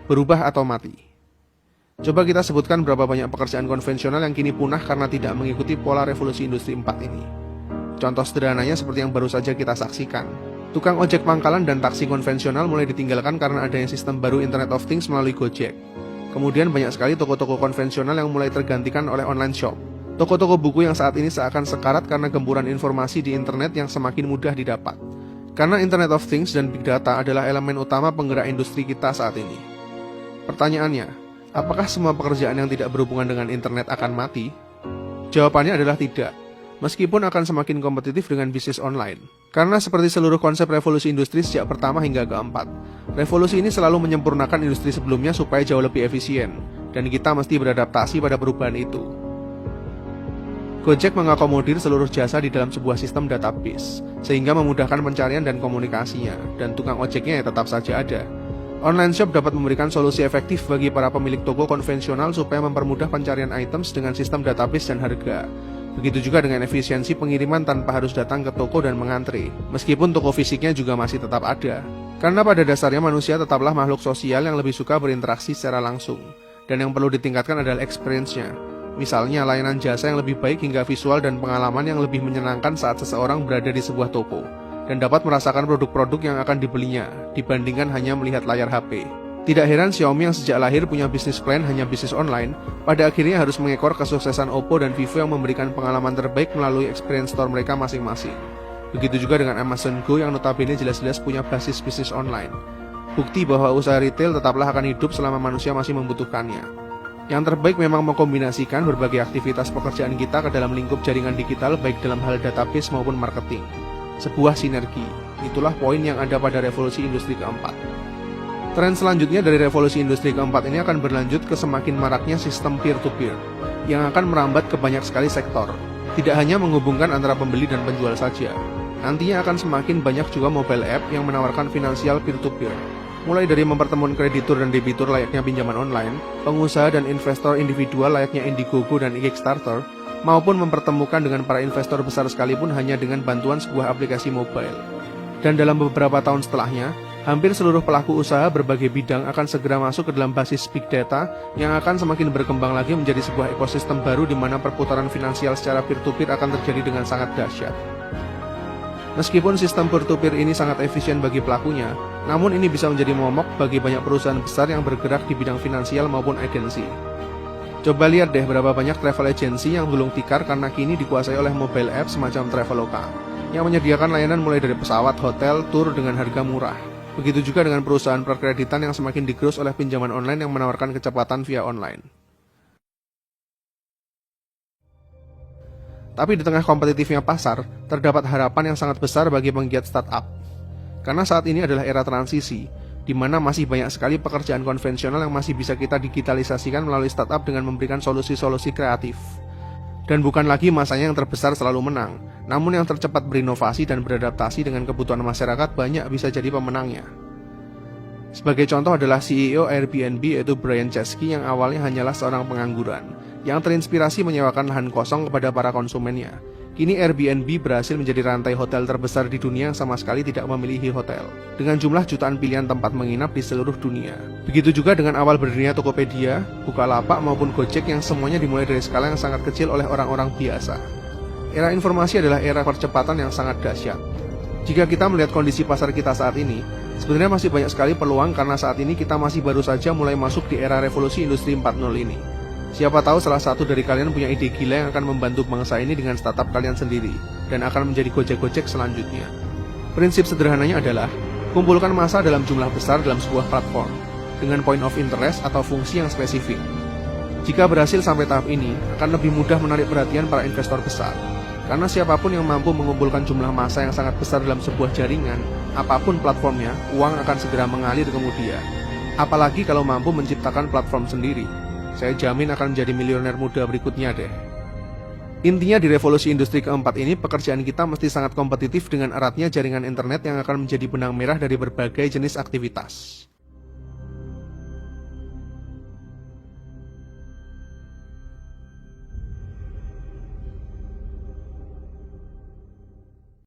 berubah atau mati. Coba kita sebutkan berapa banyak pekerjaan konvensional yang kini punah karena tidak mengikuti pola revolusi industri 4 ini. Contoh sederhananya seperti yang baru saja kita saksikan. Tukang ojek pangkalan dan taksi konvensional mulai ditinggalkan karena adanya sistem baru Internet of Things melalui Gojek. Kemudian banyak sekali toko-toko konvensional yang mulai tergantikan oleh online shop. Toko-toko buku yang saat ini seakan sekarat karena gempuran informasi di internet yang semakin mudah didapat. Karena Internet of Things dan Big Data adalah elemen utama penggerak industri kita saat ini. Pertanyaannya, apakah semua pekerjaan yang tidak berhubungan dengan internet akan mati? Jawabannya adalah tidak, meskipun akan semakin kompetitif dengan bisnis online. Karena seperti seluruh konsep revolusi industri sejak pertama hingga keempat, revolusi ini selalu menyempurnakan industri sebelumnya supaya jauh lebih efisien, dan kita mesti beradaptasi pada perubahan itu. Gojek mengakomodir seluruh jasa di dalam sebuah sistem database, sehingga memudahkan pencarian dan komunikasinya, dan tukang ojeknya tetap saja ada. Online shop dapat memberikan solusi efektif bagi para pemilik toko konvensional supaya mempermudah pencarian items dengan sistem database dan harga. Begitu juga dengan efisiensi pengiriman tanpa harus datang ke toko dan mengantri, meskipun toko fisiknya juga masih tetap ada. Karena pada dasarnya manusia tetaplah makhluk sosial yang lebih suka berinteraksi secara langsung, dan yang perlu ditingkatkan adalah experience-nya. Misalnya layanan jasa yang lebih baik hingga visual dan pengalaman yang lebih menyenangkan saat seseorang berada di sebuah toko, dan dapat merasakan produk-produk yang akan dibelinya, dibandingkan hanya melihat layar HP. Tidak heran Xiaomi yang sejak lahir punya bisnis plan hanya bisnis online, pada akhirnya harus mengekor kesuksesan Oppo dan Vivo yang memberikan pengalaman terbaik melalui experience store mereka masing-masing. Begitu juga dengan Amazon Go yang notabene jelas-jelas punya basis bisnis online. Bukti bahwa usaha retail tetaplah akan hidup selama manusia masih membutuhkannya. Yang terbaik memang mengkombinasikan berbagai aktivitas pekerjaan kita ke dalam lingkup jaringan digital baik dalam hal database maupun marketing. Sebuah sinergi, itulah poin yang ada pada revolusi industri keempat. Tren selanjutnya dari revolusi industri keempat ini akan berlanjut ke semakin maraknya sistem peer-to-peer, yang akan merambat ke banyak sekali sektor. Tidak hanya menghubungkan antara pembeli dan penjual saja, nantinya akan semakin banyak juga mobile app yang menawarkan finansial peer-to-peer. Mulai dari mempertemukan kreditur dan debitur layaknya pinjaman online, pengusaha dan investor individual layaknya Indiegogo dan Kickstarter, maupun mempertemukan dengan para investor besar sekalipun hanya dengan bantuan sebuah aplikasi mobile. Dan dalam beberapa tahun setelahnya, hampir seluruh pelaku usaha berbagai bidang akan segera masuk ke dalam basis Big Data yang akan semakin berkembang lagi menjadi sebuah ekosistem baru di mana perputaran finansial secara peer-to-peer akan terjadi dengan sangat dahsyat. Meskipun sistem peer-to-peer ini sangat efisien bagi pelakunya, namun ini bisa menjadi momok bagi banyak perusahaan besar yang bergerak di bidang finansial maupun agensi. Coba lihat deh berapa banyak travel agency yang gulung tikar karena kini dikuasai oleh mobile app semacam Traveloka, yang menyediakan layanan mulai dari pesawat, hotel, tur dengan harga murah. Begitu juga dengan perusahaan perkreditan yang semakin digerus oleh pinjaman online yang menawarkan kecepatan via online. Tapi di tengah kompetitifnya pasar, terdapat harapan yang sangat besar bagi penggiat startup. Karena saat ini adalah era transisi, di mana masih banyak sekali pekerjaan konvensional yang masih bisa kita digitalisasikan melalui startup dengan memberikan solusi-solusi kreatif. Dan bukan lagi masanya yang terbesar selalu menang, namun yang tercepat berinovasi dan beradaptasi dengan kebutuhan masyarakat banyak bisa jadi pemenangnya. Sebagai contoh adalah CEO Airbnb yaitu Brian Chesky yang awalnya hanyalah seorang pengangguran, yang terinspirasi menyewakan lahan kosong kepada para konsumennya. Kini Airbnb berhasil menjadi rantai hotel terbesar di dunia yang sama sekali tidak memiliki hotel, dengan jumlah jutaan pilihan tempat menginap di seluruh dunia. Begitu juga dengan awal berdirinya Tokopedia, Bukalapak maupun Gojek yang semuanya dimulai dari skala yang sangat kecil oleh orang-orang biasa. Era informasi adalah era percepatan yang sangat dahsyat. Jika kita melihat kondisi pasar kita saat ini, sebenarnya masih banyak sekali peluang karena saat ini kita masih baru saja mulai masuk di era revolusi industri 4.0 ini. Siapa tahu salah satu dari kalian punya ide gila yang akan membantu bangsa ini dengan startup kalian sendiri, dan akan menjadi Gojek-Gojek selanjutnya. Prinsip sederhananya adalah, kumpulkan massa dalam jumlah besar dalam sebuah platform, dengan point of interest atau fungsi yang spesifik. Jika berhasil sampai tahap ini, akan lebih mudah menarik perhatian para investor besar. Karena siapapun yang mampu mengumpulkan jumlah massa yang sangat besar dalam sebuah jaringan, apapun platformnya, uang akan segera mengalir kemudian. Apalagi kalau mampu menciptakan platform sendiri. Saya jamin akan menjadi miliuner muda berikutnya deh. Intinya di revolusi industri keempat ini, pekerjaan kita mesti sangat kompetitif dengan eratnya jaringan internet yang akan menjadi benang merah dari berbagai jenis aktivitas.